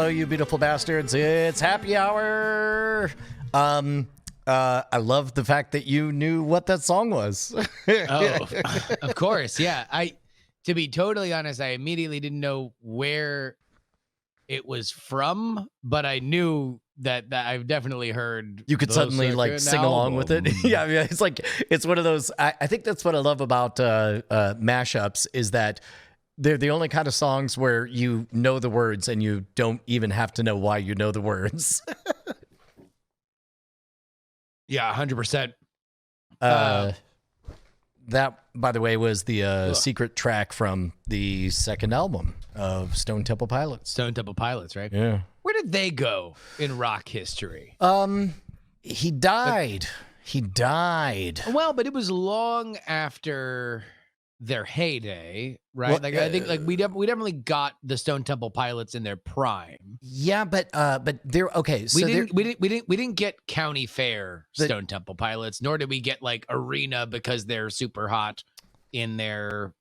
Hello, you beautiful bastards. It's happy hour. I love the fact that you knew what that song was. Oh, of course. Yeah. To be totally honest, I immediately didn't know where it was from, but I knew that I've definitely heard. You could suddenly like sing along with it. Yeah, it's like, it's one of those, I think that's what I love about mashups is that they're the only kind of songs where you know the words and you don't even have to know why you know the words. Yeah, 100%. That, by the way, was the secret track from the second album of Stone Temple Pilots. Stone Temple Pilots, right? Yeah. Where did they go in rock history? He died. He died. Well, but it was long after their heyday, right? Well, like I think like we definitely got the Stone Temple Pilots in their prime. Yeah, but they're okay. So we didn't get County Fair Stone Temple Pilots, nor did we get like Arena because they're super hot in their,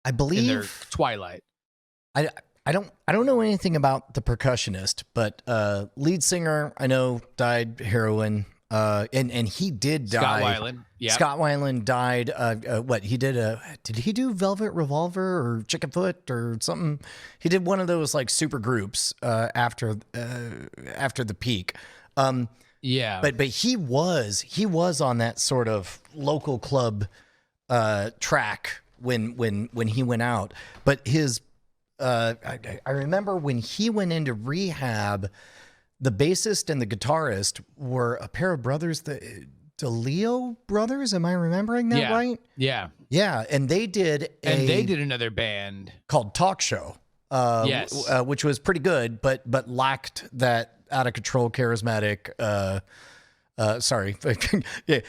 I believe, in their twilight. I don't know anything about the percussionist, but lead singer I know died heroin. And he did die. Scott Weiland. Yeah. Scott Weiland died. What he did? Did he do Velvet Revolver or Chickenfoot or something? He did one of those like super groups after the peak. Yeah. But he was on that sort of local club track when he went out. But his I remember when he went into rehab. The bassist and the guitarist were a pair of brothers, the DeLeo brothers. Am I remembering that right? Yeah. Yeah. And they did another band called Talk Show. Yes. Which was pretty good, but lacked that out of control, charismatic, sorry. Yeah.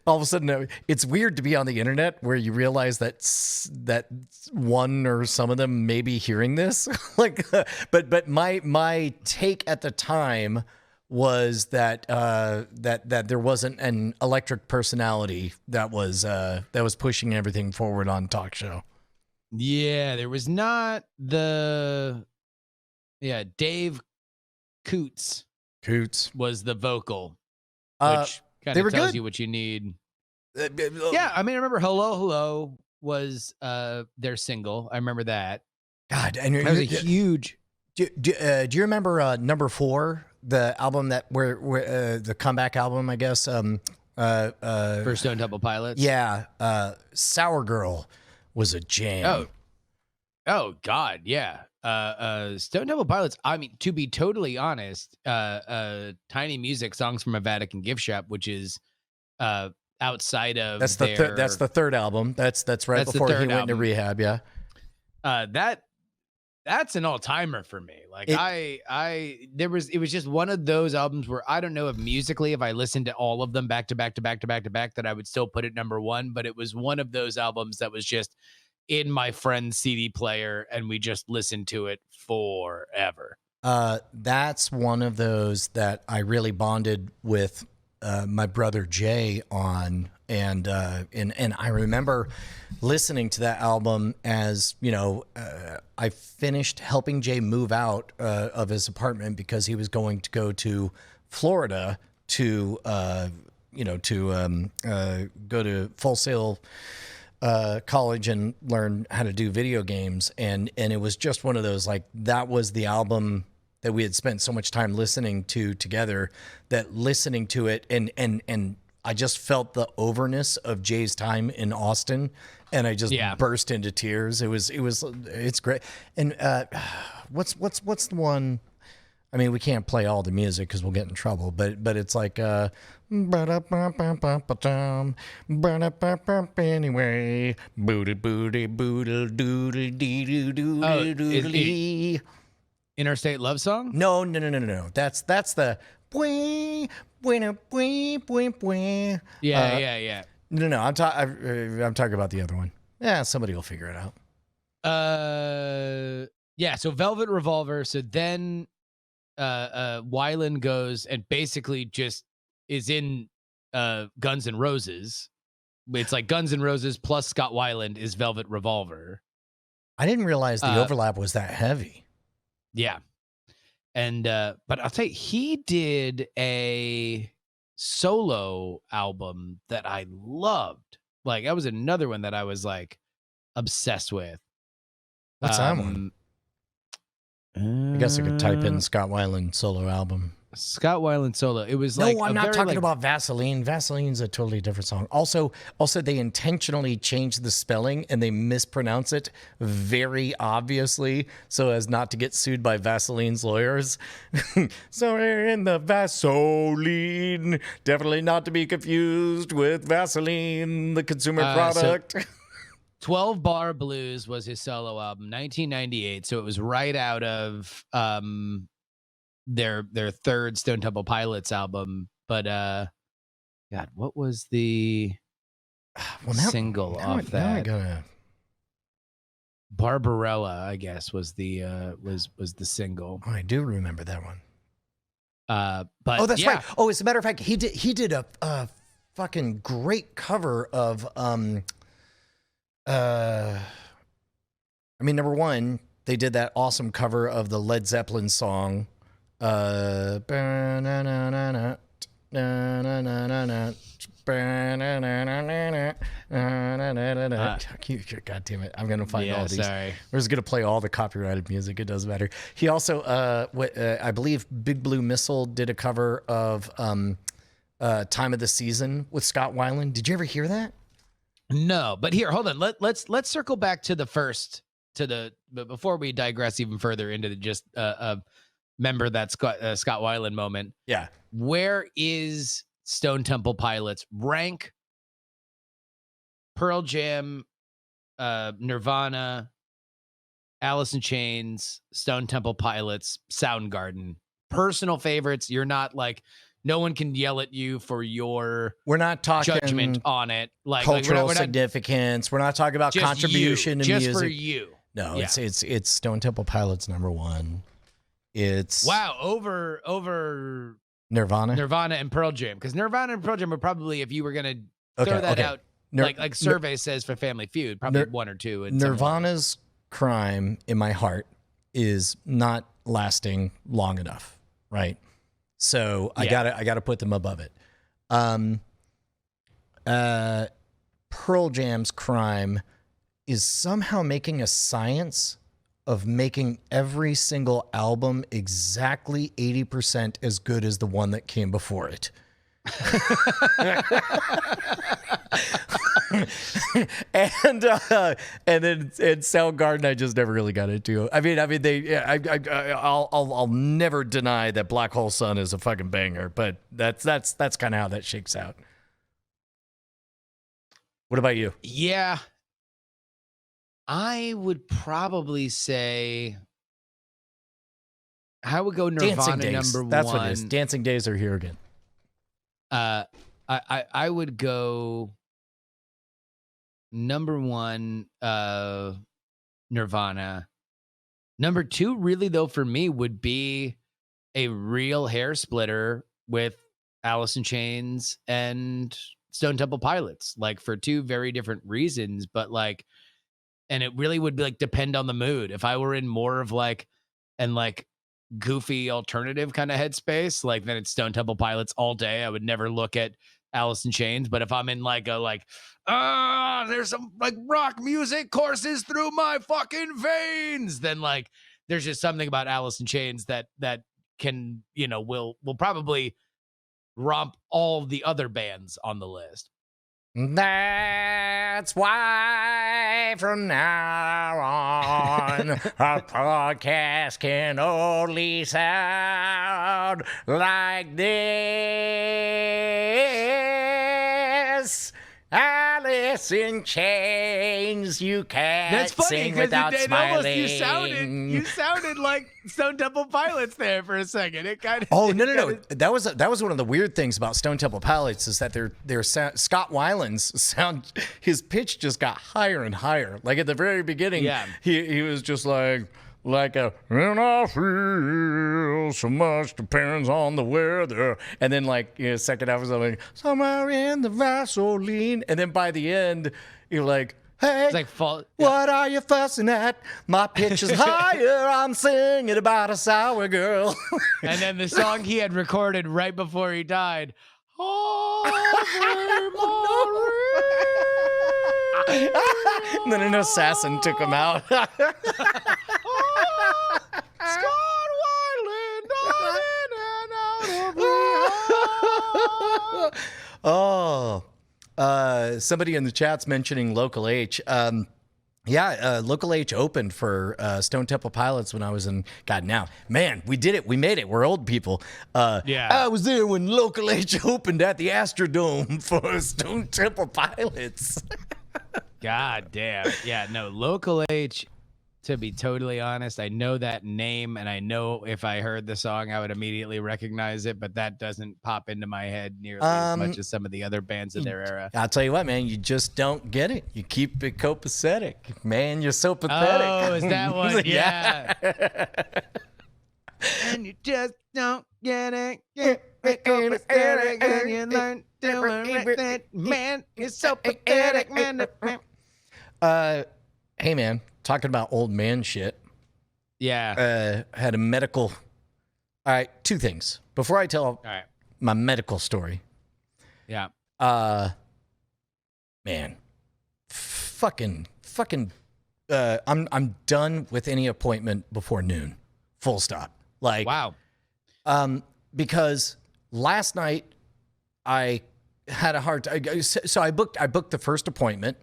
All of a sudden, it's weird to be on the internet where you realize that one or some of them may be hearing this. Like, but my take at the time was that that there wasn't an electric personality that was pushing everything forward on Talk Show. Yeah, there was not Dave Coots was the vocal. Which kind of tells you what you need. Yeah, I mean, I remember "Hello, Hello" was their single. I remember that. God, and that was a huge. Do you remember number 4, the album where the comeback album? I guess. For Stone Temple Pilots. Yeah, "Sour Girl" was a jam. Oh God, yeah. Stone Temple Pilots, I mean, to be totally honest, Tiny Music, Songs from a Vatican Gift Shop, which is outside of that's the third album. That's right before he went into rehab. Yeah. That's an all-timer for me. Like it was just one of those albums where I don't know if musically, if I listened to all of them back to back that I would still put it number 1, but it was one of those albums that was just in my friend's CD player and we just listened to it forever. That's one of those that I really bonded with my brother Jay on, and I remember listening to that album as, you know, I finished helping Jay move out of his apartment because he was going to go to Florida to go to Full Sail college and learn how to do video games, and it was just one of those, like, that was the album that we had spent so much time listening to together, that listening to it and I just felt the overness of Jay's time in Austin, and I just burst into tears. It's great. And what's the one? I mean, we can't play all the music because we'll get in trouble, but it's like anyway, booty booty boodle doodle dee doo doo doo. Interstate Love Song? No. That's the Yeah. No. I'm talking about the other one. Yeah, somebody will figure it out. Yeah. So Velvet Revolver. So then, Weiland goes and basically just is in Guns N' Roses. It's like Guns N' Roses plus Scott Weiland is Velvet Revolver. I didn't realize the overlap was that heavy. Yeah. And but I'll tell you, he did a solo album that I loved. Like that was another one that I was like obsessed with. What's that one? I guess I could type in Scott Weiland solo album. Scott Weiland solo. It was No, like I'm not talking about Vaseline. Vaseline's a totally different song. Also, they intentionally changed the spelling and they mispronounce it very obviously so as not to get sued by Vaseline's lawyers. So we're in the Vaseline, definitely not to be confused with Vaseline, the consumer product. 12 Bar Blues was his solo album, 1998. So it was right out of their third Stone Temple Pilots album. But God, what was the single off that? Now I gotta... Barbarella, I guess, was the the single. Oh, I do remember that one. But that's right. Oh, as a matter of fact, he did a fucking great cover of I mean, number one, they did that awesome cover of the Led Zeppelin song. You God damn it, I'm gonna find all these. Sorry. We're just gonna play all the copyrighted music. It doesn't matter. He also, I believe, Big Blue Missile did a cover of "Time of the Season" with Scott Weiland. Did you ever hear that? No, but here, hold on. Let's circle back to the first but before we digress even further into just member that Scott Weiland moment. Yeah. Where is Stone Temple Pilots rank Pearl Jam, Nirvana, Alice in Chains, Stone Temple Pilots, Soundgarden? Personal favorites. You're not like, no one can yell at you for your we're not talking judgment on it. Like cultural we're not, significance. We're not talking about contribution to music. Just for you. No, yeah. it's Stone Temple Pilots number one. It's over Nirvana and Pearl Jam, because Nirvana and Pearl Jam are probably, if you were gonna throw that out, like Survey says for Family Feud, probably one or two. Nirvana's crime in my heart is not lasting long enough, right? So I gotta put them above it. Pearl Jam's crime is somehow making a science of making every single album exactly 80% as good as the one that came before it. and then Soundgarden, I just never really got into. I'll never deny that Black Hole Sun is a fucking banger, but that's kind of how that shakes out. What about you? Yeah, I would probably say I would go Nirvana number one. That's what it is. Dancing Days are here again. I would go number one, Nirvana. Number two, really though, for me would be a real hair splitter with Alice in Chains and Stone Temple Pilots, like for two very different reasons, but like, and it really would be like depend on the mood. If I were in more of like goofy alternative kind of headspace, like then it's Stone Temple Pilots all day. I would never look at Alice in Chains. But if I'm in like there's some like rock music courses through my fucking veins, then like there's just something about Alice in Chains that can, will probably romp all the other bands on the list. That's why from now on our podcast can only sound like this. Alice in Chains, you can't sing without smiling. You sounded like Stone Temple Pilots there for a second. It kind of. Oh no! That was one of the weird things about Stone Temple Pilots is that their Scott Weiland's sound, his pitch just got higher and higher. Like at the very beginning, he was just like and I feel so much depends on the weather. And then second half was like, somewhere in the Vaseline. And then by the end, you're like, Hey, It's like fall. what are you fussing at? My pitch is higher. I'm singing about a sour girl. And then the song he had recorded right before he died. And then an assassin took him out. Oh, somebody in the chat's mentioning Local H. Local H opened for Stone Temple Pilots when I was in. God, now, man, we did it. We made it. We're old people. I was there when Local H opened at the Astrodome for Stone Temple Pilots. God damn. Yeah, no, Local H, to be totally honest, I know that name, and I know if I heard the song, I would immediately recognize it, but that doesn't pop into my head nearly as much as some of the other bands of their era. I'll tell you what, man, you just don't get it. You keep it copacetic. Man, you're so pathetic. Oh, is that one? Yeah. And you just don't get it. You're copacetic, and you learn to man, you're so pathetic, man. Hey, man, talking about old man shit. Yeah. Had a medical. All right, two things before I tell my medical story. Yeah. Man, fucking. I'm done with any appointment before noon. Full stop. Like, wow. Because last night I had a hard time. So I booked the first appointment,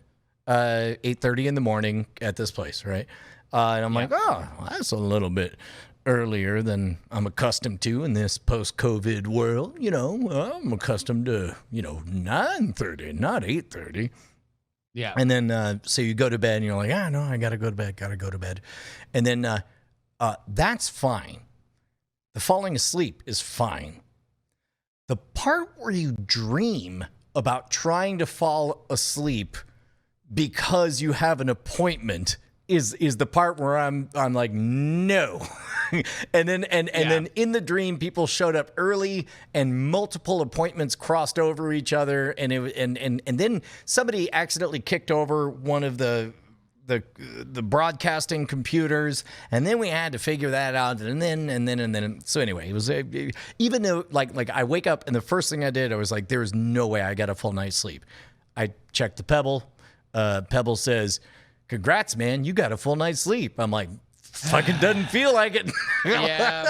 8:30 in the morning at this place, right? And I'm like, oh, that's a little bit earlier than I'm accustomed to in this post-COVID world. You know, I'm accustomed to 9:30, not 8:30. Yeah. And then so you go to bed and you're like, no, I gotta go to bed. And then that's fine. The falling asleep is fine. The part where you dream about trying to fall asleep because you have an appointment is the part where I'm like, no. and then in the dream, people showed up early and multiple appointments crossed over each other, and then somebody accidentally kicked over one of the broadcasting computers, and then we had to figure that out, and then so anyway, it was even though like I wake up and the first thing I did, I was like, there's no way I got a full night's sleep. I checked the Pebble. Pebble says, congrats, man, you got a full night's sleep. I'm like, fucking doesn't feel like it. Yeah.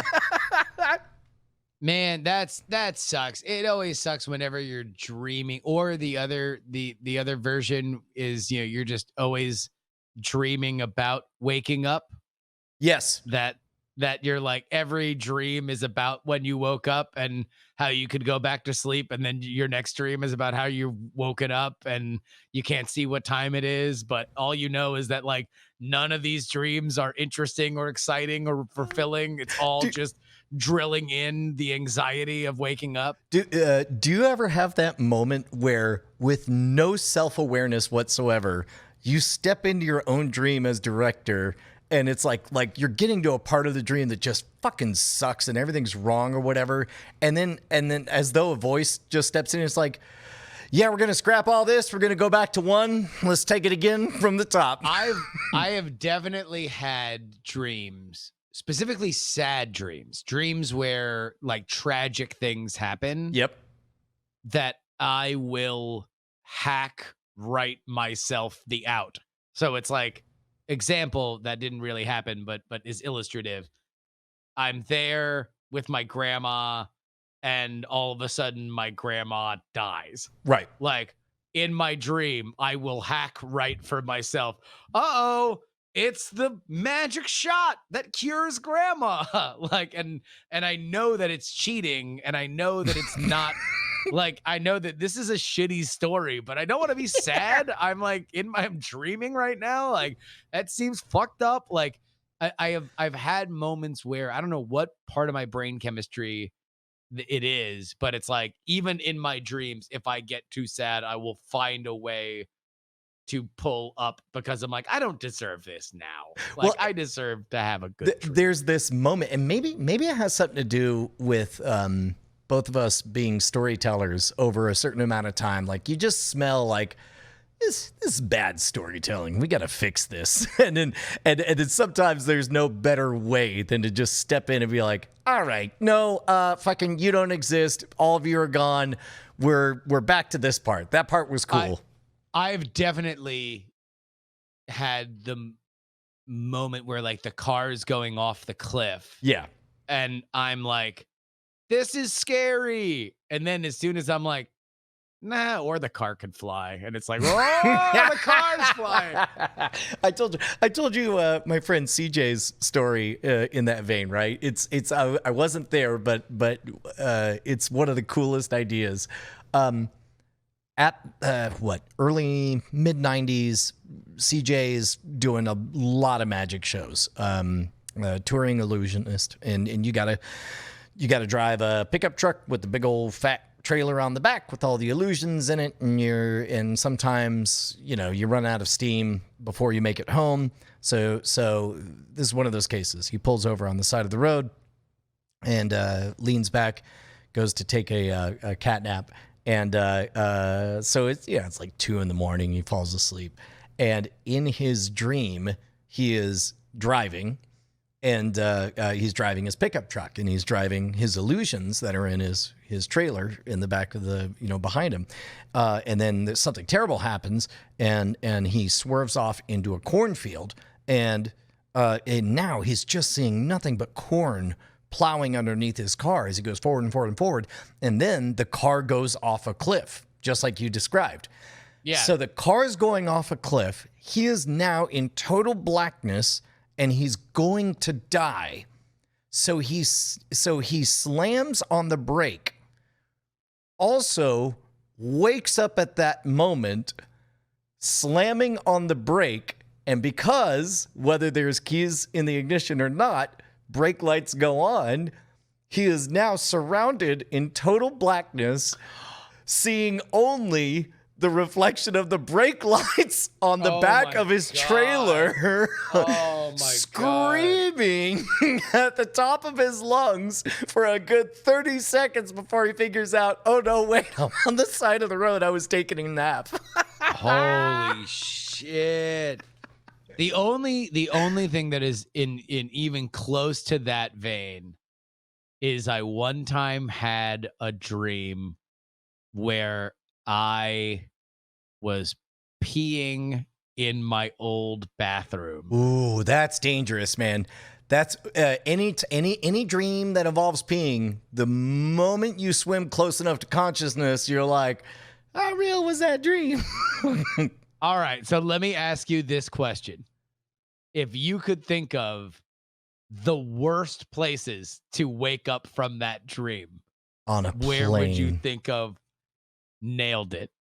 Man, that sucks. It always sucks whenever you're dreaming, or the other version is, you're just always dreaming about waking up. Yes. That you're like, every dream is about when you woke up and how you could go back to sleep, and then your next dream is about how you woken up and you can't see what time it is, but all you know is that like none of these dreams are interesting or exciting or fulfilling. It's all just drilling in the anxiety of waking up. Do you ever have that moment where, with no self-awareness whatsoever, you step into your own dream as director, and it's like you're getting to a part of the dream that just fucking sucks and everything's wrong or whatever, and then as though a voice just steps in, it's like, yeah, we're gonna scrap all this, we're gonna go back to one, let's take it again from the top. I have definitely had dreams, specifically sad dreams where like tragic things happen. Yep. That I will write myself the out. So it's like, example that didn't really happen, but is illustrative. I'm there with my grandma, and all of a sudden my grandma dies. Right. Like, in my dream, I will write for myself, it's the magic shot that cures grandma. Like, and I know that it's cheating, and I know that it's not like, I know that this is a shitty story, but I don't want to be sad. I'm dreaming right now. Like, that seems fucked up. Like, I've had moments where I don't know what part of my brain chemistry it is, but it's like, even in my dreams, if I get too sad, I will find a way to pull up, because I'm like, I don't deserve this now. Like, well, I deserve to have a good dream. There's this moment, and maybe it has something to do with both of us being storytellers over a certain amount of time. Like, you just smell like this is bad storytelling. We got to fix this. And then sometimes there's no better way than to just step in and be like, all right, no, fucking you don't exist. All of you are gone. We're back to this part. That part was cool. I've definitely had the moment where like the car is going off the cliff. Yeah. And I'm like, this is scary. And then as soon as I'm like, nah, or the car could fly. And it's like, oh, the car's flying. I told you my friend CJ's story in that vein, right? I wasn't there, but it's one of the coolest ideas. At early mid 90s, CJ's doing a lot of magic shows, touring illusionist, and you gotta drive a pickup truck with the big old fat trailer on the back with all the illusions in it, and sometimes you run out of steam before you make it home. So this is one of those cases. He pulls over on the side of the road and leans back, goes to take a cat nap, and so it's like 2 a.m. He falls asleep, and in his dream he is driving. And he's driving his pickup truck, and he's driving his illusions that are in his trailer in the back of the behind him. And then something terrible happens, and he swerves off into a cornfield, and now he's just seeing nothing but corn plowing underneath his car as he goes forward and forward and forward. And then the car goes off a cliff, just like you described. Yeah. So the car is going off a cliff. He is now in total blackness, and he's going to die. So he slams on the brake. Also wakes up at that moment, slamming on the brake, and because whether there's keys in the ignition or not, brake lights go on, he is now surrounded in total blackness, seeing only the reflection of the brake lights on the back of his trailer, screaming at the top of his lungs for a good 30 seconds before he figures out, oh no, wait, I'm on the side of the road. I was taking a nap. Holy shit. The only thing that is in even close to that vein is I one time had a dream where I was peeing in my old bathroom. Ooh, that's dangerous, man. That's any dream that involves peeing. The moment you swim close enough to consciousness, you're like, how real was that dream? All right, so let me ask you this question. If you could think of the worst places to wake up from that dream, on a plane, where would you think of? Nailed it.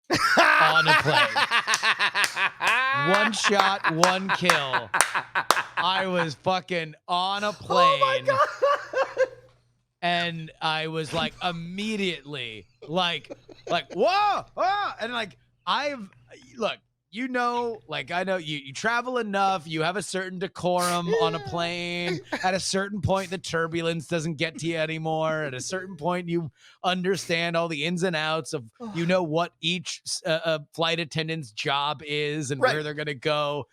On a plane. One shot, one kill. I was fucking on a plane. Oh my God. And I was like immediately like, whoa, oh, and like look, I know you travel enough, you have a certain decorum on a plane. At a certain point, the turbulence doesn't get to you anymore. At a certain point, you understand all the ins and outs of, what each flight attendant's job is and where they're going to go.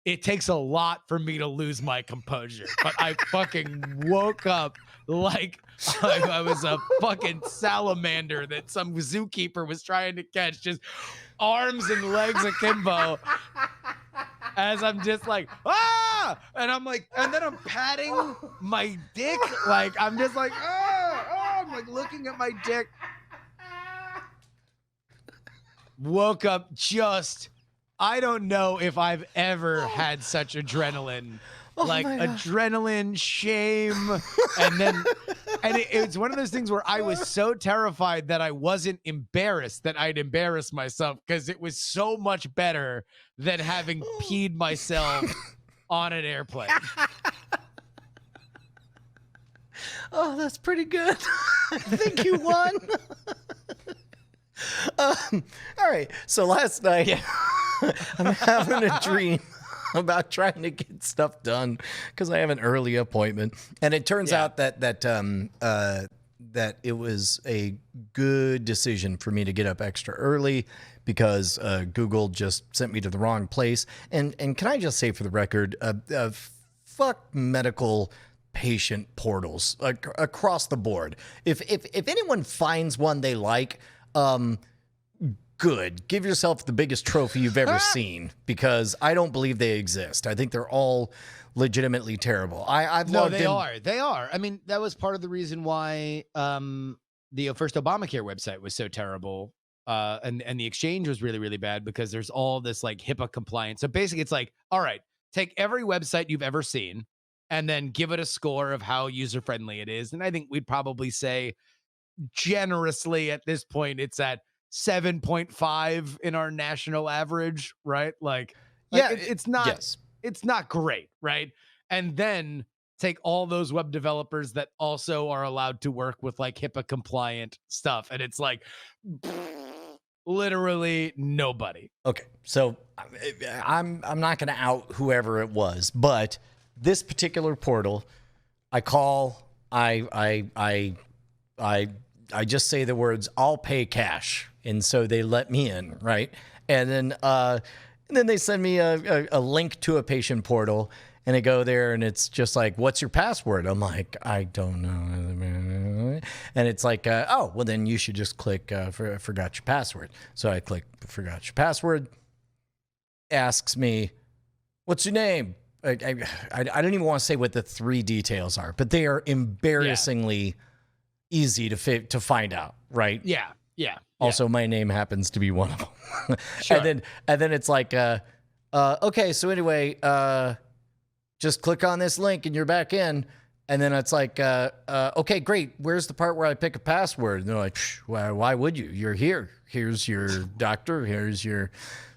It takes a lot for me to lose my composure, but I fucking woke up like I was a fucking salamander that some zookeeper was trying to catch, just arms and legs akimbo, as I'm just like, ah! And I'm like, and then I'm patting my dick. Like, I'm just like, I'm like looking at my dick. Woke up I don't know if I've ever had such adrenaline. Adrenaline, shame, and it's one of those things where I was so terrified that I wasn't embarrassed that I'd embarrass myself, because it was so much better than having peed myself on an airplane. Oh, that's pretty good. I think you won. All right, so last night I'm having a dream about trying to get stuff done because I have an early appointment, and it turns out that it was a good decision for me to get up extra early because Google just sent me to the wrong place. And can I just say for the record, fuck medical patient portals across the board. If anyone finds one they like, good. Give yourself the biggest trophy you've ever seen, because I don't believe they exist. I think they're all legitimately terrible. I've No, logged they in. are. They are. I mean, that was part of the reason why the first Obamacare website was so terrible. And the exchange was really, really bad, because there's all this like HIPAA compliance. So basically it's like, all right, take every website you've ever seen and then give it a score of how user-friendly it is. And I think we'd probably say generously at this point, it's at 7.5 in our national average, right? Yeah, it's not, yes. it's not great, right? And then take all those web developers that also are allowed to work with like HIPAA compliant stuff, and it's like literally nobody. Okay, so I'm not going to out whoever it was, but this particular portal, I call, I just say the words, "I'll pay cash," and so they let me in, right? And then they send me a link to a patient portal, and I go there, and it's just like, "What's your password?" I'm like, "I don't know," and it's like, "Oh, well, then you should just click forgot your password." So I click forgot your password. Asks me, "What's your name?" I don't even want to say what the 3 details are, but they are embarrassingly easy to find out, right? Yeah. Also, my name happens to be one of them. Sure. and then it's like, okay, so anyway, just click on this link and you're back in. And then it's like, okay, great. Where's the part where I pick a password? And they're like, why would you? You're here. Here's your doctor. Here's your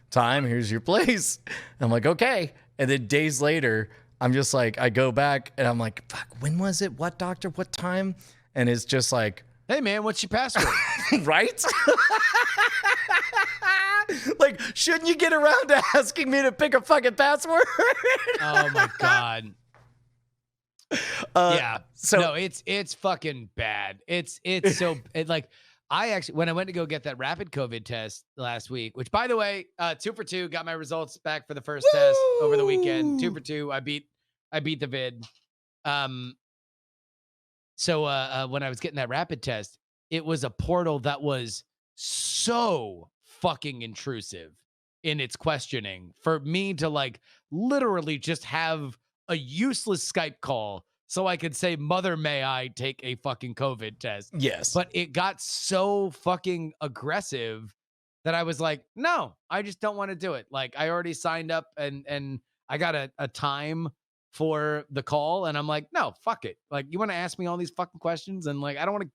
time. Here's your place. I'm like, okay. And then days later, I'm just like, I go back and I'm like, fuck, when was it? What doctor? What time? And it's just like, hey man, what's your password? right? Like, shouldn't you get around to asking me to pick a fucking password? Oh my God. Yeah. So No, it's fucking bad. It's so like, I actually, when I went to go get that rapid COVID test last week, which by the way, 2 for 2, got my results back for the first test over the weekend. 2 for 2. I beat the vid. So when I was getting that rapid test, it was a portal that was so fucking intrusive in its questioning for me to like literally just have a useless Skype call so I could say, "Mother, may I take a fucking COVID test?" yes, But it got so fucking aggressive that I was like, no, I just don't want to do it. Like, I already signed up and I got a time for the call, and I'm like, no, fuck it. Like, you want to ask me all these fucking questions, and like, I don't want to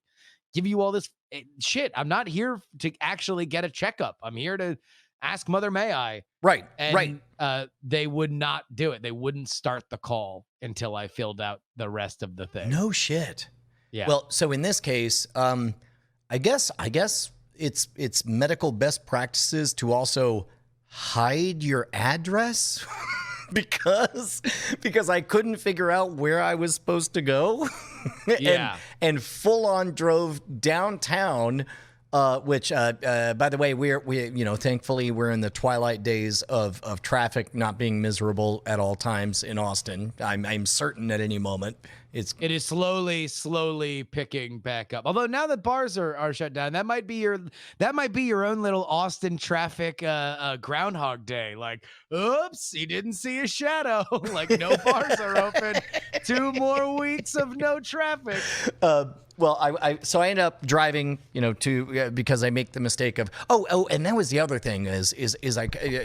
give you all this shit. I'm not here to actually get a checkup. I'm here to ask Mother, may I? right, And right. they would not do it. They wouldn't start the call until I filled out the rest of the thing. No shit. Yeah. Well, so in this case, I guess it's medical best practices to also hide your address because I couldn't figure out where I was supposed to go. Yeah. and full on drove downtown. Which, by the way, we thankfully we're in the twilight days of traffic not being miserable at all times in Austin. I'm certain at any moment it is slowly picking back up. Although now that bars are shut down, that might be your own little Austin traffic Groundhog Day. Like, oops, he didn't see a shadow. Like, no bars are open. 2 more weeks of no traffic. Well, I end up driving, because I make the mistake of and that was the other thing is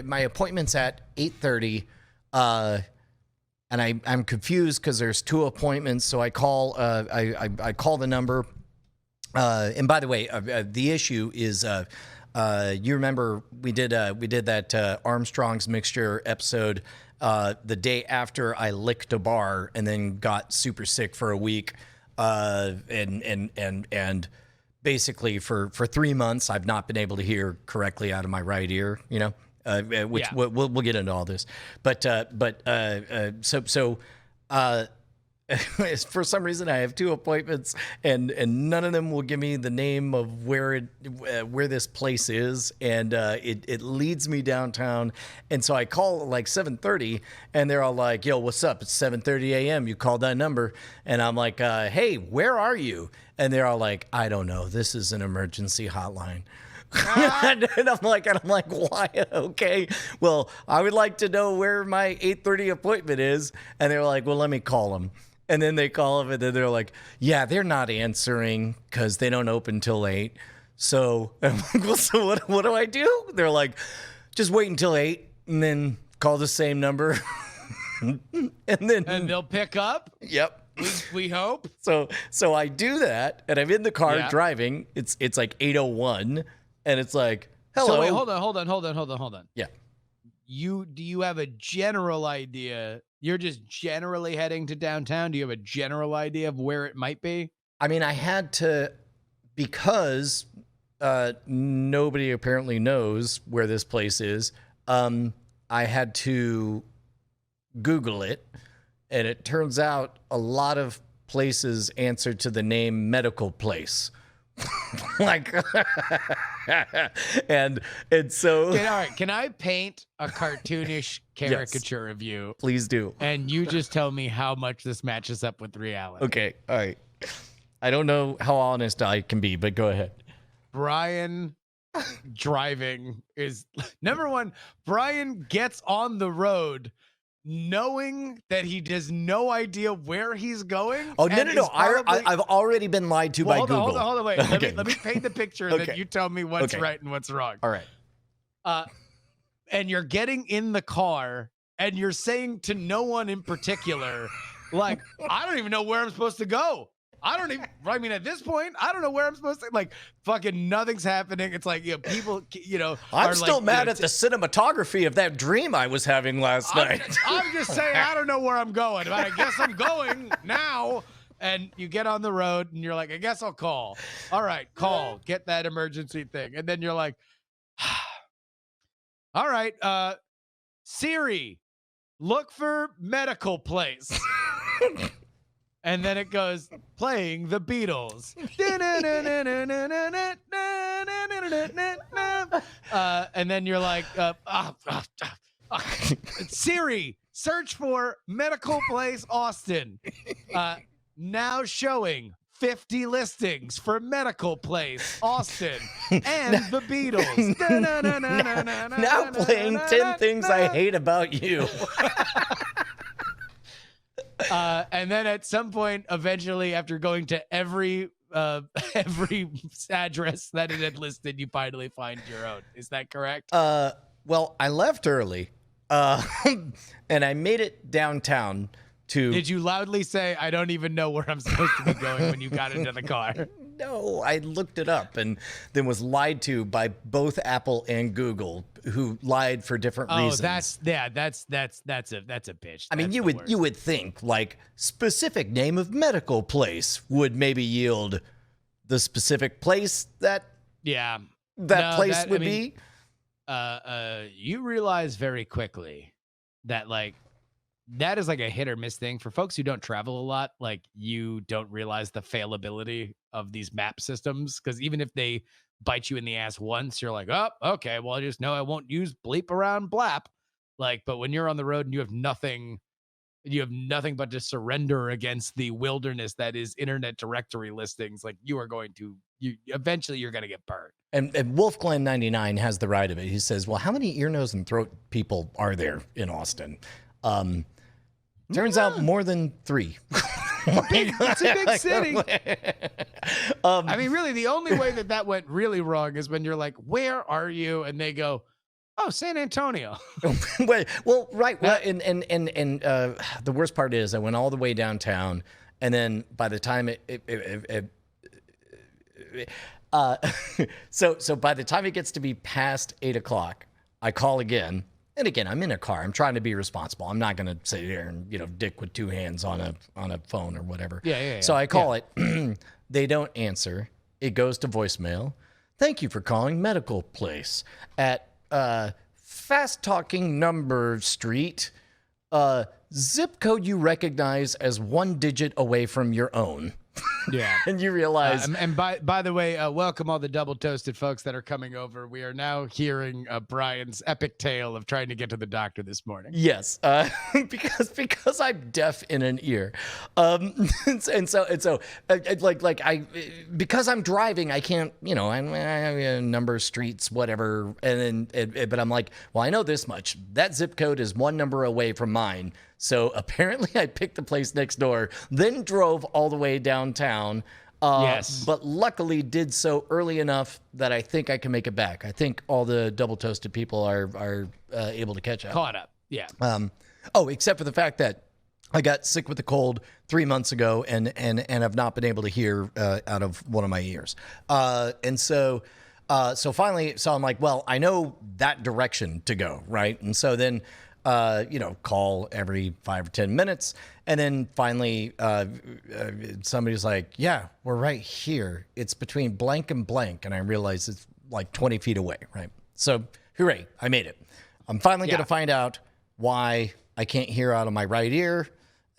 my appointment's at 8:30, and I'm confused because there's 2 appointments, so I call I call the number, and by the way, the issue is you remember we did that Armstrong's Mixture episode the day after I licked a bar and then got super sick for a week. And basically for 3 months, I've not been able to hear correctly out of my right ear, which we'll get into all this, but For some reason, I have 2 appointments, and none of them will give me the name of where this place is, and it leads me downtown. And so I call at like 7:30, and they're all like, "Yo, what's up? It's 7:30 a.m. You called that number," and I'm like, "Hey, where are you?" And they're all like, "I don't know. This is an emergency hotline." And I'm like, why? Okay, well, I would like to know where my 8:30 appointment is. And they're like, well, let me call them. And then they call them, and then they're like, yeah, they're not answering because they don't open till 8. So, I'm like, well, so what do I do? They're like, just wait until 8 and then call the same number. And they'll pick up. Yep. We hope. So I do that, and I'm in the car driving. It's like 8:01, and it's like, hello. So wait, hold on. Yeah. Do you have a general idea? You're just generally heading to downtown. Do you have a general idea of where it might be? I mean, I had to, because nobody apparently knows where this place is. I had to Google it, and it turns out a lot of places answer to the name medical place. Like, and so. Okay, all right. Can I paint a cartoonish caricature of you? Please do. And you just tell me how much this matches up with reality. Okay. All right. I don't know how honest I can be, but go ahead. Brian driving is number one. Brian gets on the road knowing that he has no idea where he's going. Oh, no. I've already been lied to by Google. Hold on, wait. Okay. Let me paint the picture, and then you tell me what's right and what's wrong. All right. And you're getting in the car, and you're saying to no one in particular, like, I don't even know where I'm supposed to go. I mean, at this point, I don't know where I'm supposed to, like, fucking nothing's happening. It's like, people, I'm still mad at the cinematography of that dream I was having last night. I'm just saying, I don't know where I'm going, but I guess I'm going now. And you get on the road and you're like, I guess I'll call. All right, call, get that emergency thing. And then you're like, all right, Siri, look for medical place. And then it goes playing the Beatles. And then you're like, Siri, search for medical place Austin. Now showing 50 listings for medical place Austin and the Beatles. Now playing 10 things I hate about you. And then at some point, eventually, after going to every address that it had listed, you finally find your own. Is that correct? Well, I left early, and I made it downtown to. Did you loudly say, I don't even know where I'm supposed to be going when you got into the car? No, I looked it up and then was lied to by both Apple and Google, who lied for different reasons. That's a bitch. I mean, you would think like specific name of medical place would maybe yield the specific place that place would be. You realize very quickly that that is like a hit or miss thing for folks who don't travel a lot. Like, you don't realize the failability of these map systems, because even if they bite you in the ass once, you're like, oh, okay, well, I just know I won't use bleep around blap. Like, but when you're on the road and you have nothing but to surrender against the wilderness that is internet directory listings, like, eventually you're going to get burned. And Wolfglen99 has the right of it. He says, well, how many ear, nose, and throat people are there in Austin? Turns out more than 3. It's a big city. I mean, really, the only way that went really wrong is when you're like, where are you? And they go, oh, San Antonio. Well, right. Well, and the worst part is I went all the way downtown, and then by the time so by the time it gets to be past 8 o'clock, I call again. And again, I'm in a car. I'm trying to be responsible. I'm not going to sit here and, dick with 2 hands on a phone or whatever. Yeah. So I call it. They don't answer. It goes to voicemail. Thank you for calling Medical Place at Fast Talking Number Street. zip code you recognize as one digit away from your own. Yeah. And you realize, and by the way, welcome all the double toasted folks that are coming over. We are now hearing Brian's epic tale of trying to get to the doctor this morning. yes, because I'm deaf in an ear, and so because I'm driving, I can't, I number streets, whatever, but I'm like, well, I know this much. That zip code is one number away from mine. So apparently I picked the place next door, then drove all the way downtown. Yes. But luckily did so early enough that I think I can make it back. I think all the double toasted people are able to catch up. Caught up. Yeah. Except for the fact that I got sick with a cold 3 months ago and I've not been able to hear out of one of my ears. So finally, I'm like, well, I know that direction to go, right? And so then call every 5 or 10 minutes. And then finally, somebody's like, yeah, we're right here. It's between blank and blank. And I realize it's like 20 feet away, right? So hooray, I made it. I'm finally going to find out why I can't hear out of my right ear.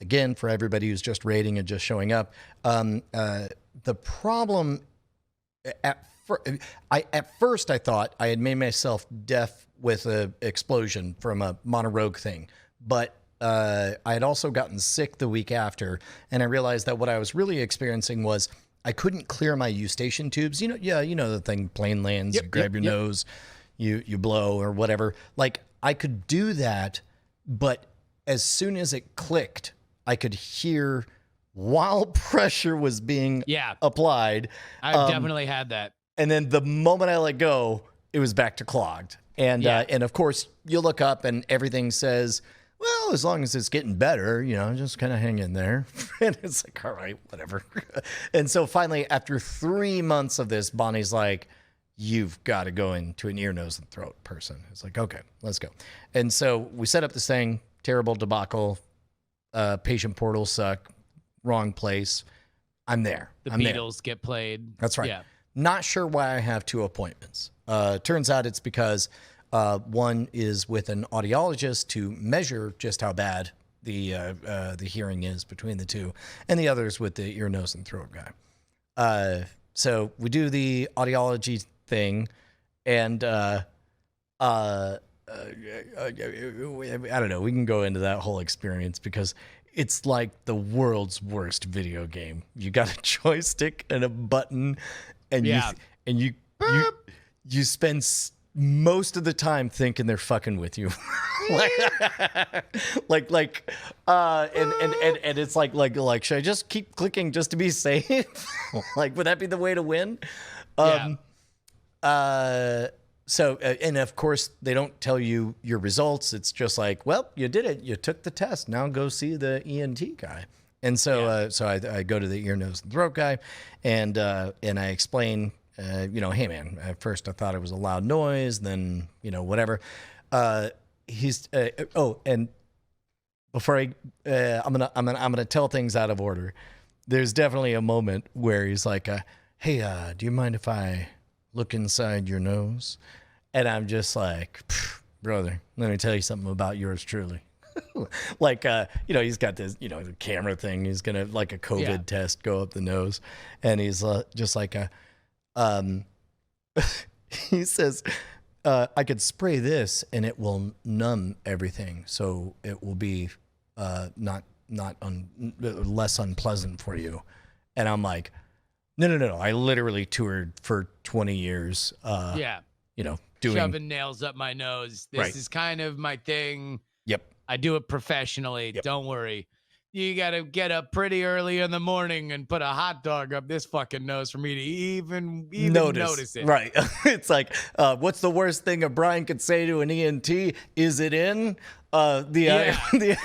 Again, for everybody who's just rating and just showing up. The problem at first I thought I had made myself deaf with an explosion from a Monorogue thing. But I had also gotten sick the week after, and I realized that what I was really experiencing was I couldn't clear my eustachian tubes. You know the thing, plane lands, you grab your nose, you blow or whatever. Like, I could do that, but as soon as it clicked, I could hear while pressure was being applied. I've definitely had that. And then the moment I let go, it was back to clogged. And of course, you look up and everything says, well, as long as it's getting better, just kind of hang in there. And it's like, all right, whatever. And so finally, after 3 months of this, Bonnie's like, you've got to go into an ear, nose, and throat person. It's like, okay, let's go. And so we set up this thing, terrible debacle, patient portals suck, wrong place. I'm there. The Beatles get played. That's right. Yeah. Not sure why I have 2 appointments. Turns out it's because one is with an audiologist to measure just how bad the hearing is between the two, and the other is with the ear, nose, and throat guy. So we do the audiology thing, and I don't know. We can go into that whole experience because it's like the world's worst video game. You got a joystick and a button, and you spend most of the time thinking they're fucking with you. and it's like should I just keep clicking just to be safe? Like, would that be the way to win? So, and of course, they don't tell you your results. It's just like, well, you did it. You took the test. Now go see the ENT guy. And so, I go to the ear, nose, and throat guy, and I explain, hey man, at first I thought it was a loud noise, then whatever. And before I'm gonna tell things out of order. There's definitely a moment where he's like, hey, do you mind if I look inside your nose? And I'm just like, brother, let me tell you something about yours truly. Like, he's got this, the camera thing. He's going to, like a COVID test, go up the nose. And he's just like, he says, I could spray this and it will numb everything. So it will be less unpleasant for you. And I'm like, no. I literally toured for 20 years. Shoving nails up my nose. This is kind of my thing. Yep. I do it professionally. Yep. Don't worry. You got to get up pretty early in the morning and put a hot dog up this fucking nose for me to even notice it. Right. It's like, what's the worst thing a Brian could say to an ENT? Is it in? Exactly.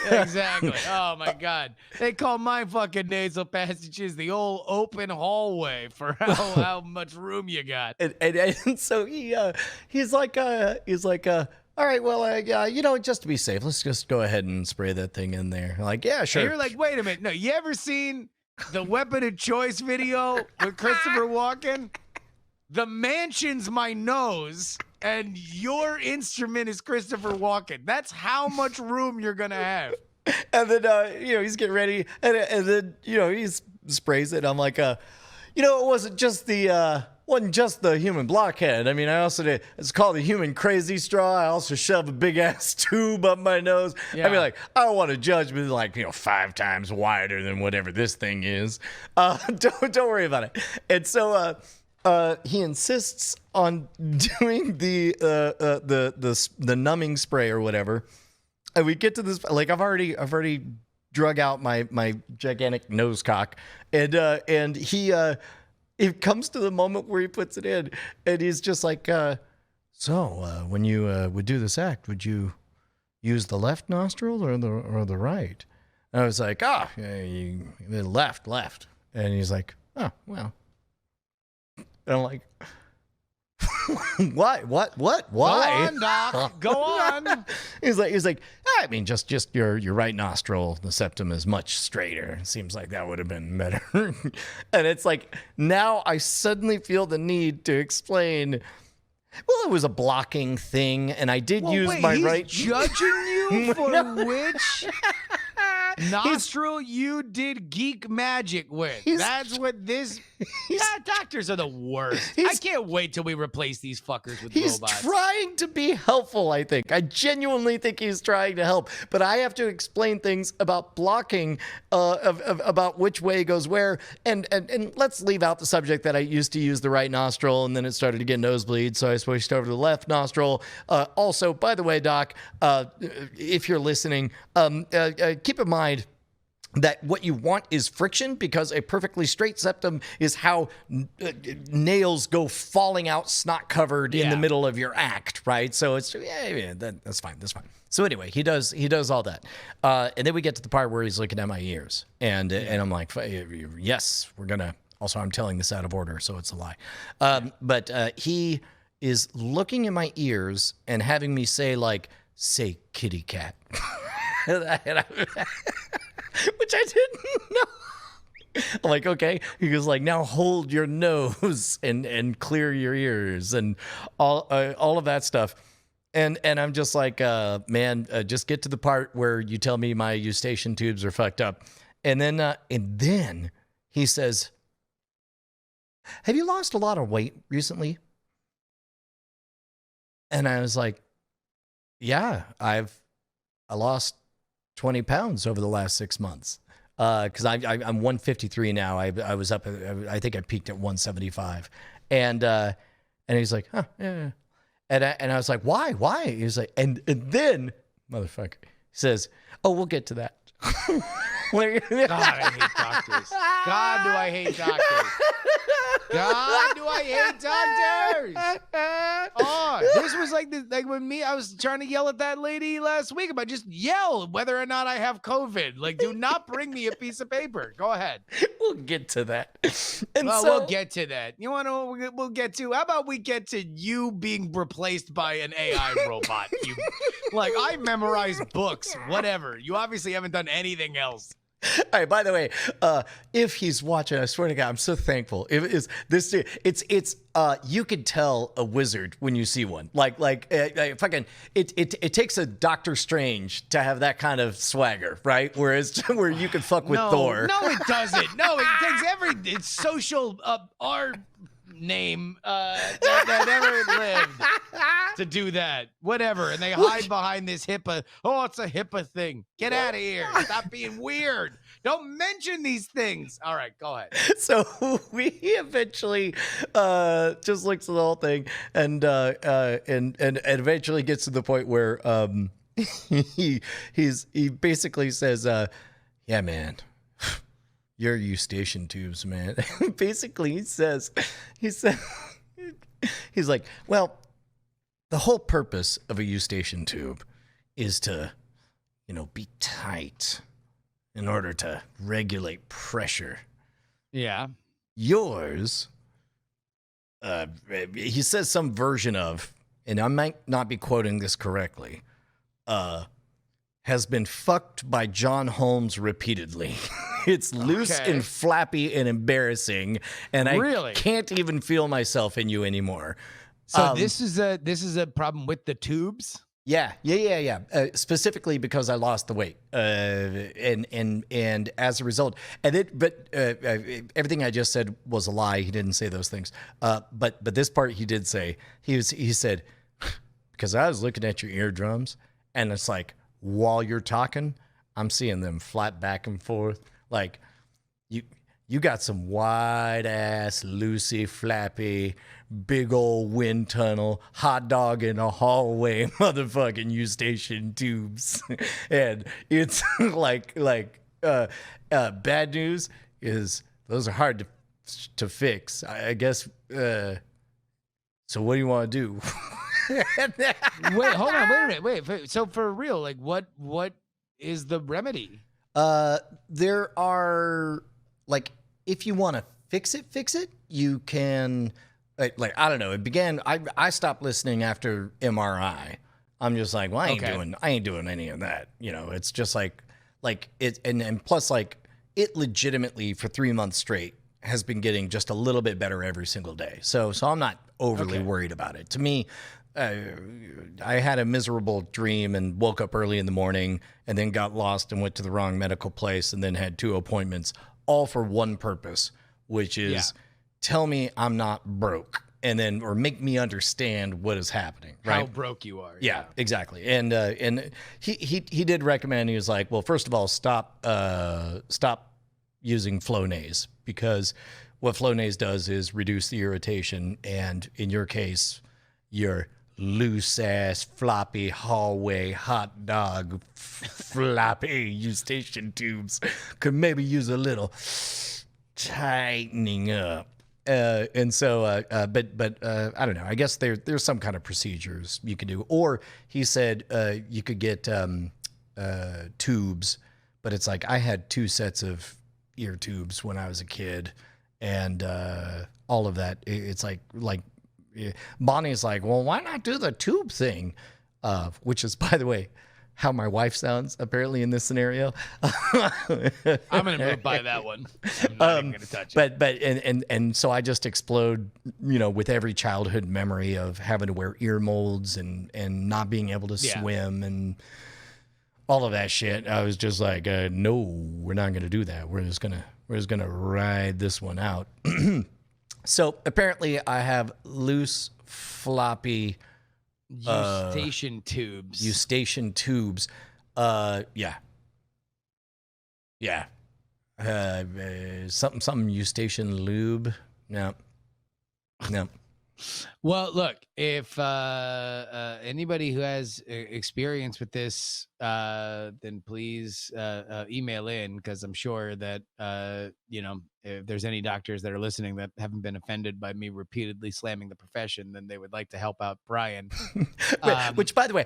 Oh my God. They call my fucking nasal passages the old open hallway for how much room you got. And so he's like, all right, well, just to be safe, let's just go ahead and spray that thing in there. I'm like, yeah, sure. And you're like, wait a minute. No, you ever seen the Weapon of Choice video with Christopher Walken? The mansion's my nose, and your instrument is Christopher Walken. That's how much room you're gonna have. And then, he's getting ready, and then, he sprays it. I'm like, it wasn't just the human blockhead. I mean, I also did. It's called the human crazy straw. I also shove a big ass tube up my nose. Yeah. I mean, like, I don't want to judge, but like, 5 times wider than whatever this thing is. Don't worry about it. And so, he insists on doing the numbing spray or whatever. And we get to this, like, I've already drug out my gigantic nose cock, and he it comes to the moment where he puts it in, and he's just like, when you would do this act, would you use the left nostril or the right? And I was like, the left. And he's like, oh, well. And I'm like, what? Why? Go on, Doc. Go on. He's like, I mean, just your right nostril, the septum is much straighter. It seems like that would have been better. And it's like, now I suddenly feel the need to explain, well, it was a blocking thing, and I did use my he's right. judging you for which nostril you did geek magic with. That's what this. Doctors are the worst. I can't wait till we replace these fuckers with He's robots. trying to be helpful, I think. I genuinely think he's trying to help, but I have to explain things about blocking, about which way goes where, and let's leave out the subject that I used to use the right nostril, and then it started to get nosebleed, so I switched over to the left nostril. Also, by the way, Doc, if you're listening, keep in mind that what you want is friction, because a perfectly straight septum is how nails go falling out snot covered in the middle of your act, right? So it's that's fine. So anyway, he does all that, and then we get to the part where he's looking at my ears, and I'm like, yes, we're gonna. Also, I'm telling this out of order, so it's a lie. But he is looking in my ears and having me say kitty cat. Which I didn't know. I'm like, okay. He goes like, now hold your nose and clear your ears and all of that stuff. And I'm just like, man, just get to the part where you tell me my eustachian tubes are fucked up. And then he says, have you lost a lot of weight recently? And I was like, yeah, I lost 20 pounds over the last 6 months. Cause I'm 153 now. I was up, I think I peaked at 175. And he's like, huh, yeah. And I was like, why? He was like, and then motherfucker says, oh, we'll get to that. God, I hate doctors. God, do I hate doctors. God, do I hate doctors. Oh, this was like when I was trying to yell at that lady last week about just yell whether or not I have COVID. Like, do not bring me a piece of paper. Go ahead. We'll get to that. We'll get to that. You want to know what we'll get to? How about we get to you being replaced by an AI robot? I memorize books, whatever. You obviously haven't done anything else. All right, by the way, if he's watching, I swear to God, I'm so thankful. It's you can tell a wizard when you see one. It takes a Doctor Strange to have that kind of swagger, right? Whereas where you can fuck with Thor. No, it doesn't. No, it takes it's social our name that never lived to do that. Whatever. And they hide behind this HIPAA. Oh, it's a HIPAA thing. Get out of here. Stop being weird. Don't mention these things. All right, go ahead. So we eventually just looks at the whole thing and eventually gets to the point where he basically says, yeah, man. Your eustachian tubes, man. Basically, he says, he's like, well, the whole purpose of a eustachian tube is to, be tight in order to regulate pressure. Yeah. Yours, he says some version of, and I might not be quoting this correctly, has been fucked by John Holmes repeatedly. It's loose and flappy and embarrassing, and I can't even feel myself in you anymore. So this is a problem with the tubes. Yeah. Specifically because I lost the weight, and as a result, everything I just said was a lie. He didn't say those things. But this part he did say. He said, because I was looking at your eardrums, and it's like while you're talking, I'm seeing them flap back and forth. Like you got some wide ass, loosey, flappy, big old wind tunnel, hot dog in a hallway, motherfucking U-Station tubes. And it's bad news is those are hard to fix. I guess. So what do you want to do? Wait, hold on. Wait a minute. Wait. So for real, like what is the remedy? There are, like, if you want to fix it, you can, like, I don't know. It began, I stopped listening after MRI. I'm just like, well, I ain't doing any of that. You know, it's just like it, and plus, like, it legitimately for 3 months straight has been getting just a little bit better every single day. So I'm not overly worried about it. To me, I had a miserable dream and woke up early in the morning and then got lost and went to the wrong medical place and then had 2 appointments, all for one purpose, which is tell me I'm not broke and then, or make me understand what is happening. Right? How broke you are. Yeah, exactly. And he did recommend, he was like, well, first of all, stop using Flonase, because what Flonase does is reduce the irritation. And in your case, your loose ass, floppy hallway hot dog, floppy U-Station tubes could maybe use a little tightening up. And so, but I don't know. I guess there's some kind of procedures you could do. Or he said you could get tubes, but it's like I had 2 sets of ear tubes when I was a kid, and all of that. It's like Bonnie's like, well, why not do the tube thing? Which is, by the way, how my wife sounds apparently in this scenario. I'm gonna move by that one. I'm not even gonna touch it. And so I just explode, with every childhood memory of having to wear ear molds and not being able to swim and all of that shit. I was just like, no, we're not gonna do that. We're just gonna ride this one out. So apparently I have loose, floppy Eustachian tubes. Eustachian tubes. Yeah. Something Eustachian lube. No. Well, look, if anybody who has experience with this, then please email in, because I'm sure that, if there's any doctors that are listening that haven't been offended by me repeatedly slamming the profession, then they would like to help out Brian. Which, by the way,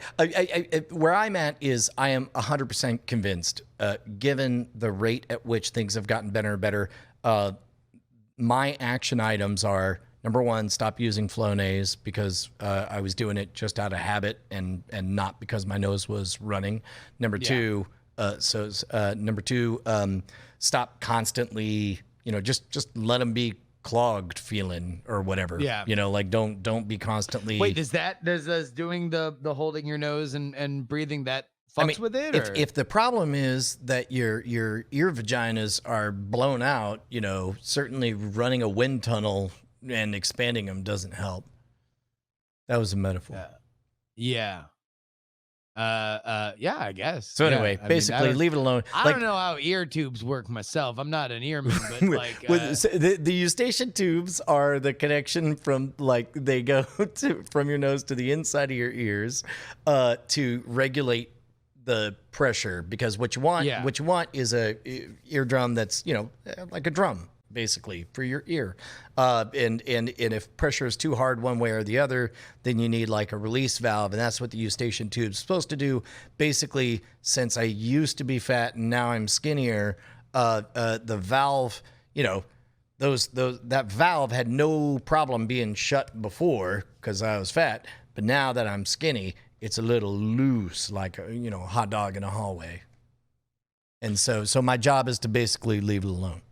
where I'm at is I am 100% convinced, given the rate at which things have gotten better and better, my action items are, number 1, stop using Flonase, because I was doing it just out of habit and not because my nose was running. Number 2, number 2, stop constantly, just let them be clogged feeling or whatever. Yeah. Like don't be constantly. Wait, does doing the holding your nose and breathing that fucks with it? If the problem is that your ear vaginas are blown out, certainly running a wind tunnel and expanding them doesn't help. That was a metaphor. Yeah, I guess. So anyway, basically, leave it alone. I don't know how ear tubes work myself. I'm not an earman, but the Eustachian tubes are the connection from, they go from your nose to the inside of your ears to regulate the pressure, because what you want is a eardrum that's like a drum, basically, for your ear. And if pressure is too hard one way or the other, then you need like a release valve, and that's what the Eustachian tube is supposed to do. Basically, since I used to be fat and now I'm skinnier, the valve, that valve had no problem being shut before because I was fat, but now that I'm skinny, it's a little loose, like a hot dog in a hallway. And so my job is to basically leave it alone.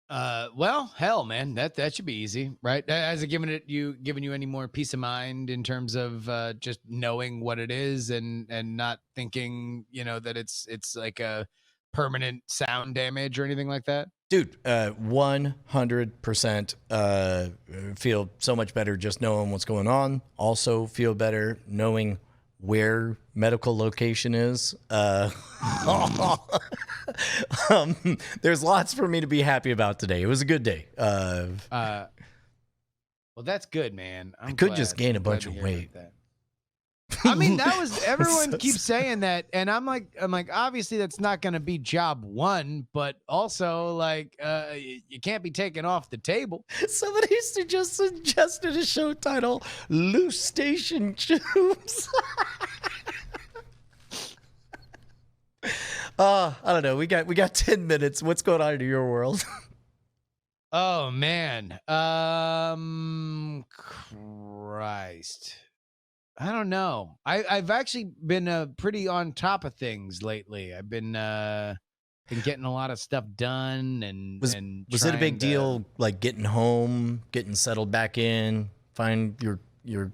Well, hell, man, that should be easy, right? Has it given you any more peace of mind in terms of just knowing what it is and not thinking, that it's like a permanent sound damage or anything like that? Dude, 100% feel so much better just knowing what's going on. Also feel better knowing where medical location is. There's lots for me to be happy about today. It was a good day. Well, that's good, man. I could just gain a bunch of weight. I mean, that was everyone keeps saying that, and I'm like, obviously that's not going to be job one, but also like, you can't be taken off the table. Somebody just suggested a show title: "Loose Station Tubes." I don't know. We got 10 minutes. What's going on in your world? Oh man, Christ. I don't know. I've actually been pretty on top of things lately. I've been getting a lot of stuff done, and was it a big deal, like getting home, getting settled back in, find your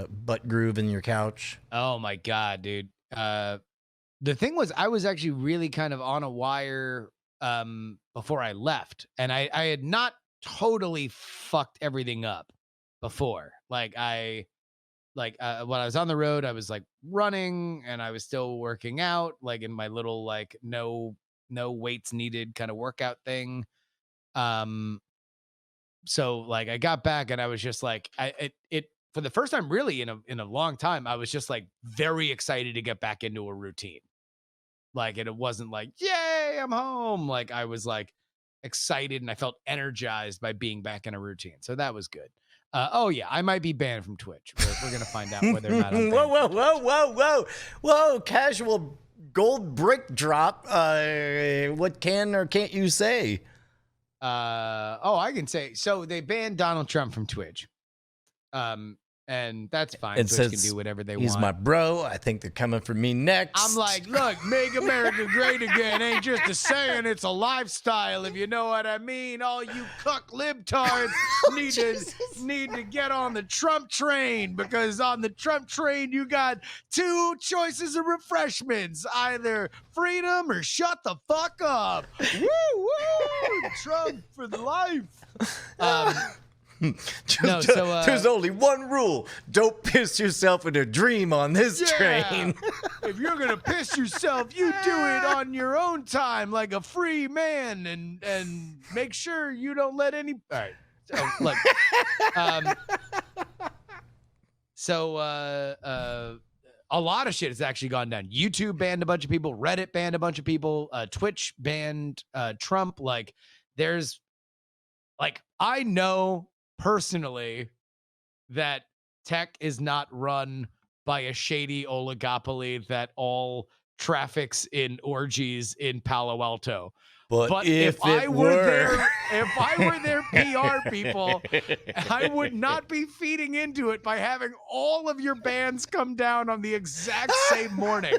butt groove in your couch? Oh my god, dude. The thing was, I was actually really kind of on a wire before I left, and I had not totally fucked everything up before. When I was on the road, I was like running and I was still working out, like in my little, like no weights needed kind of workout thing. So like I got back and I was just like, it for the first time really in a long time, I was just like very excited to get back into a routine. Like, and it wasn't like, yay, I'm home. Like I was like excited and I felt energized by being back in a routine. So that was good. Oh yeah, I might be banned from Twitch. We're gonna find out whether or not I'm whoa! Casual gold brick drop. What can or can't you say? I can say. So they banned Donald Trump from Twitch. And that's fine. And Twitch can do whatever they want. He's my bro. I think they're coming for me next. I'm like, look, make America great again ain't just a saying, it's a lifestyle, if you know what I mean. All you cuck libtards need to get on the Trump train, because on the Trump train you got two choices of refreshments: either freedom or shut the fuck up. Woo woo! Trump for the life. There's only one rule: don't piss yourself in a dream on this train. If you're gonna piss yourself, you do it on your own time, like a free man, and make sure you don't let any. All right, so look, a lot of shit has actually gone down. YouTube banned a bunch of people. Reddit banned a bunch of people. Twitch banned Trump. Like, there's, like, I know personally that tech is not run by a shady oligopoly that all traffics in orgies in Palo Alto. But if I were their PR people, I would not be feeding into it by having all of your bans come down on the exact same morning.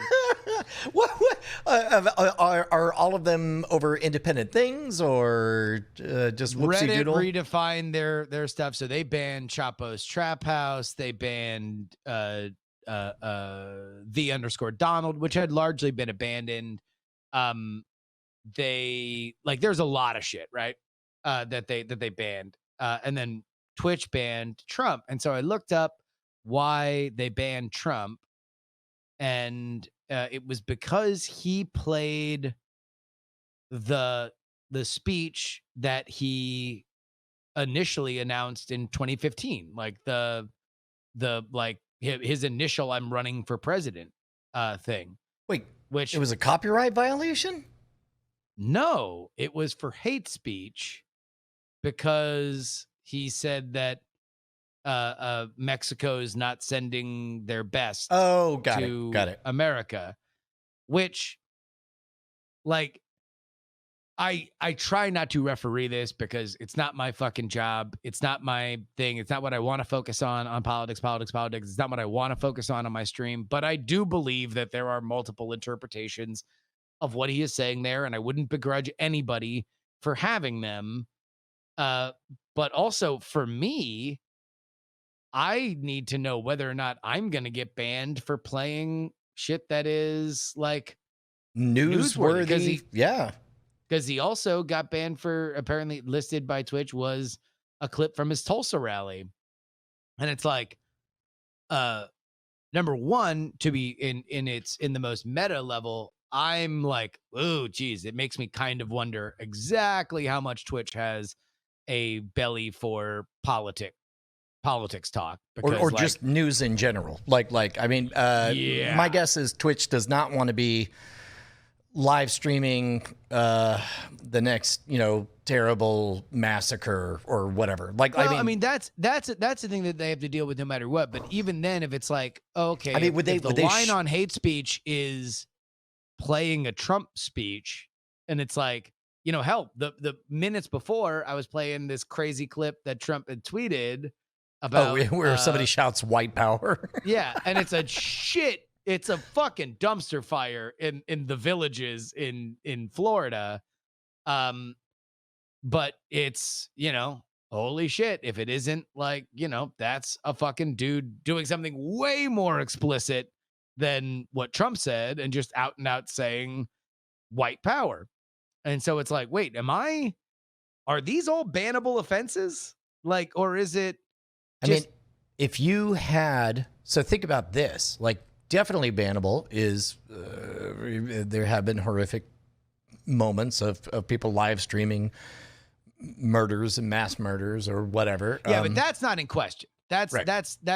What are all of them over independent things, or just whoopsie doodle? Reddit redefined their stuff, so they banned Chapo's Trap House. They banned the_Donald, which had largely been abandoned. There's a lot of shit, right? That they banned. And then Twitch banned Trump. And so I looked up why they banned Trump, and it was because he played the speech that he initially announced in 2015, like the like his initial "I'm running for president" thing. Wait, which it was a copyright violation? No, it was for hate speech, because he said that Mexico is not sending their best to America, which, like, I try not to referee this because it's not my fucking job. It's not my thing. It's not what I want to focus on politics. It's not what I want to focus on my stream. But I do believe that there are multiple interpretations of what he is saying there, and I wouldn't begrudge anybody for having them. But also for me, I need to know whether or not I'm going to get banned for playing shit that is like Newsworthy. Yeah. because he also got banned for, apparently listed by Twitch, was a clip from his Tulsa rally. And it's like, number one, to be in the most meta level, I'm like, oh geez, it makes me kind of wonder exactly how much Twitch has a belly for politics talk, because Or like, just news in general. I mean, yeah, my guess is Twitch does not want to be live streaming the next, terrible massacre or whatever. I mean, that's the thing that they have to deal with no matter what. But even then, if it's like, okay, I mean, if the line on hate speech is playing a Trump speech, and it's like, hell, the minutes before I was playing this crazy clip that Trump had tweeted about where somebody shouts white power. yeah, and it's it's a fucking dumpster fire in the villages in Florida. But it's, holy shit, if it isn't like, that's a fucking dude doing something way more explicit than what Trump said and just out and out saying white power. And so it's like, wait, are these all bannable offenses? Like, or is it I mean, if you had, so think about this, like definitely bannable is, there have been horrific moments of people live streaming murders and mass murders or whatever. Yeah, but that's not in question. That's right. that's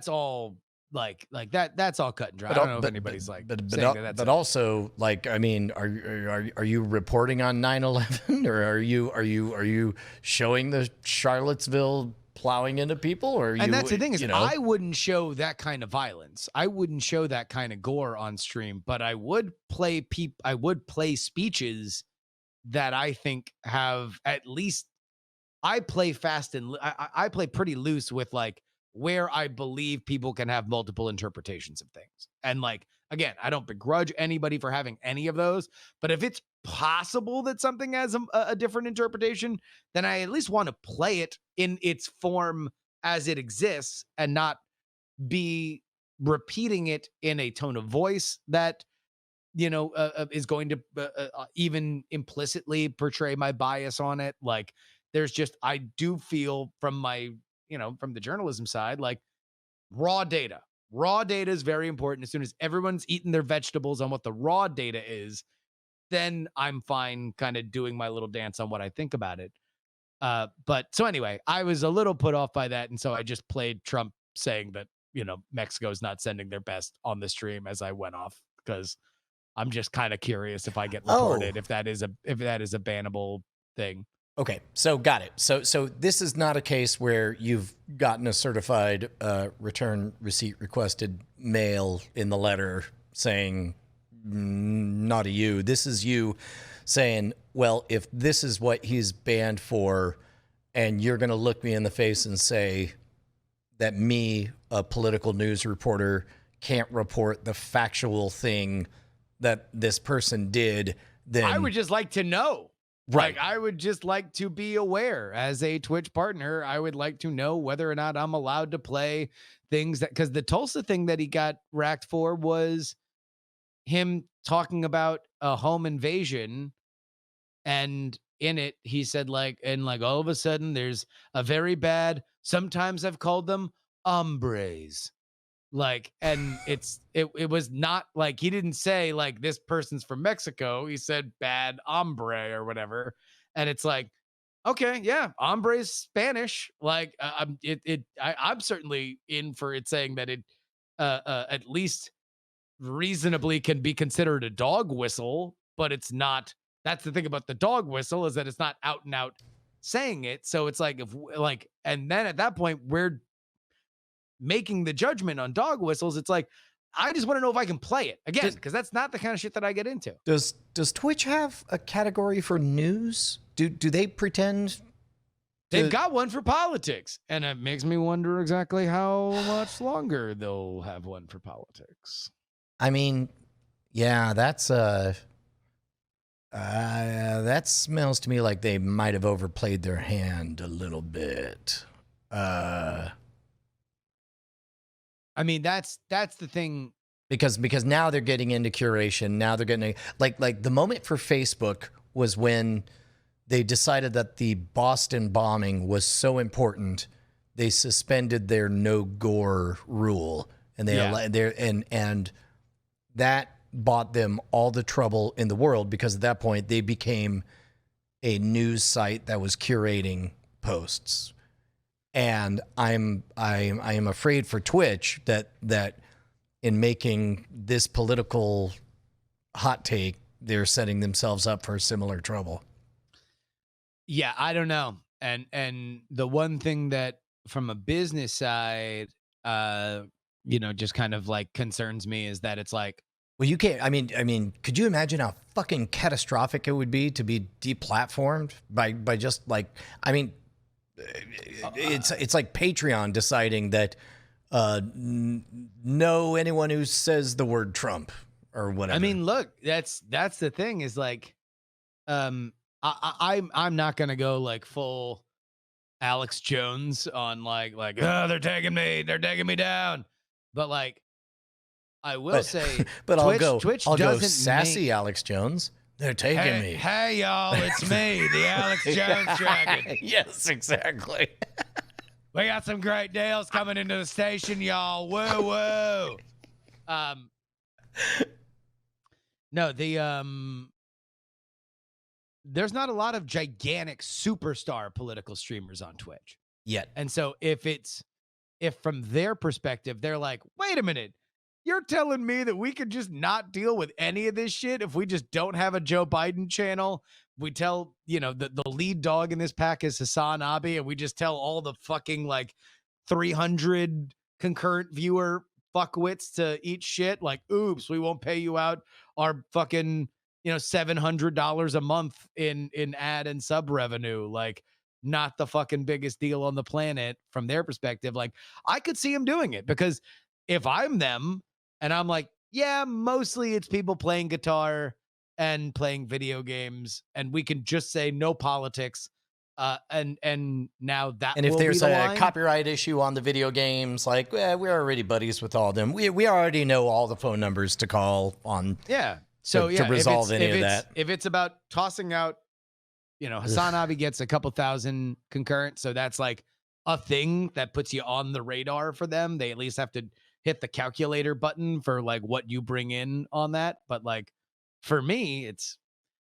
all like that. That's all cut and dry. I don't know if anybody's but also, like, I mean, are you reporting on 9/11 or are you showing the Charlottesville plowing into people, or and that's the thing is, I wouldn't show that kind of violence. I wouldn't show that kind of gore on stream, but I would play speeches that I think have at least, I play fast and I play pretty loose with like where I believe people can have multiple interpretations of things. And like, again, I don't begrudge anybody for having any of those, but if it's possible that something has a different interpretation, then I at least want to play it in its form as it exists and not be repeating it in a tone of voice that is going to even implicitly portray my bias on it. Like, there's just, I do feel from my, from the journalism side, like raw data is very important. As soon as everyone's eating their vegetables on what the raw data is, then I'm fine kind of doing my little dance on what I think about it. But so anyway, I was a little put off by that. And so I just played Trump saying that, Mexico's not sending their best on the stream as I went off, because I'm just kind of curious if I get reported, if that is a bannable thing. Okay, so got it. So this is not a case where you've gotten a certified return receipt requested mail in the letter saying not a you. This is you saying, well, if this is what he's banned for, and you're going to look me in the face and say that me, a political news reporter, can't report the factual thing that this person did, then I would just like to know. Right. Like, I would just like to be aware as a Twitch partner. I would like to know whether or not I'm allowed to play things that, because the Tulsa thing that he got racked for was him talking about a home invasion. And in it, he said like all of a sudden there's a very bad, sometimes I've called them hombres. Like, and it was not like, he didn't say like this person's from Mexico. He said bad hombre or whatever. And it's like, okay, yeah, hombre's Spanish. Like, I'm certainly in for it saying that it at least reasonably can be considered a dog whistle, but it's not. That's the thing about the dog whistle, is that it's not out and out saying it. So it's like, and then at that point we're making the judgment on dog whistles. It's like, I just want to know if I can play it again, because that's not the kind of shit that I get into. Does Twitch have a category for news? Do they pretend they've got one for politics? And it makes me wonder exactly how much longer they'll have one for politics. I mean, yeah, that's That smells to me like they might have overplayed their hand a little bit. I mean, that's the thing. Because now they're getting into curation. Now they're getting like the moment for Facebook was when they decided that the Boston bombing was so important, they suspended their no gore rule, and and that bought them all the trouble in the world, because at that point they became a news site that was curating posts. And I am afraid for Twitch that in making this political hot take, they're setting themselves up for similar trouble. Yeah, I don't know. And the one thing that from a business side, just kind of like concerns me is that it's like, well, you can't. I mean, could you imagine how fucking catastrophic it would be to be deplatformed by just like? I mean, it's like Patreon deciding that no anyone who says the word Trump or whatever. I mean, look, that's the thing is like, I'm not gonna go like full Alex Jones on like oh, they're taking me down, but like. I will say, but Twitch I'll doesn't go sassy make... Alex Jones. They're taking me. Hey, y'all, it's me, the Alex Jones Dragon. Yes, exactly. We got some great deals coming into the station, y'all. Woo, woo. No, there's not a lot of gigantic superstar political streamers on Twitch yet. And so if from their perspective, they're like, wait a minute. You're telling me that we could just not deal with any of this shit if we just don't have a Joe Biden channel? We tell, the lead dog in this pack is Hassan Abi, and we just tell all the fucking like 300 concurrent viewer fuckwits to eat shit. Like, oops, we won't pay you out our fucking, $700 a month in ad and sub revenue. Like, not the fucking biggest deal on the planet from their perspective. Like, I could see them doing it, because if I'm them, and I'm like, yeah, mostly it's people playing guitar and playing video games, and we can just say no politics. And now that, and if there's a copyright issue on the video games, like, we're already buddies with all of them. We already know all the phone numbers to call on. Yeah. So to resolve any of that. If it's about tossing out, Hassan Abi gets a couple thousand concurrent, so that's like a thing that puts you on the radar for them. They at least have to hit the calculator button for like what you bring in on that. But like for me, it's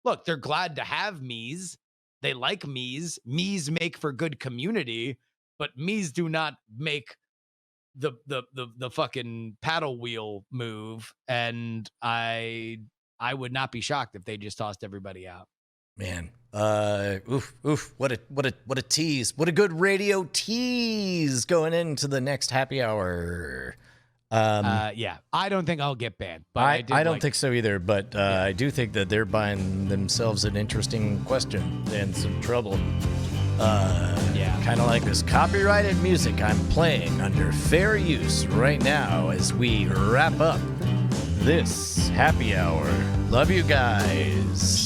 look, they're glad to have me's. They like me's. Me's make for good community, but me's do not make the fucking paddle wheel move. And I would not be shocked if they just tossed everybody out. Man, what a tease! What a good radio tease going into the next happy hour. Yeah, I don't think I'll get banned, but I don't think so either. But I do think that they're buying themselves an interesting question and some trouble. Kind of like this copyrighted music I'm playing under fair use right now as we wrap up this happy hour. Love you guys.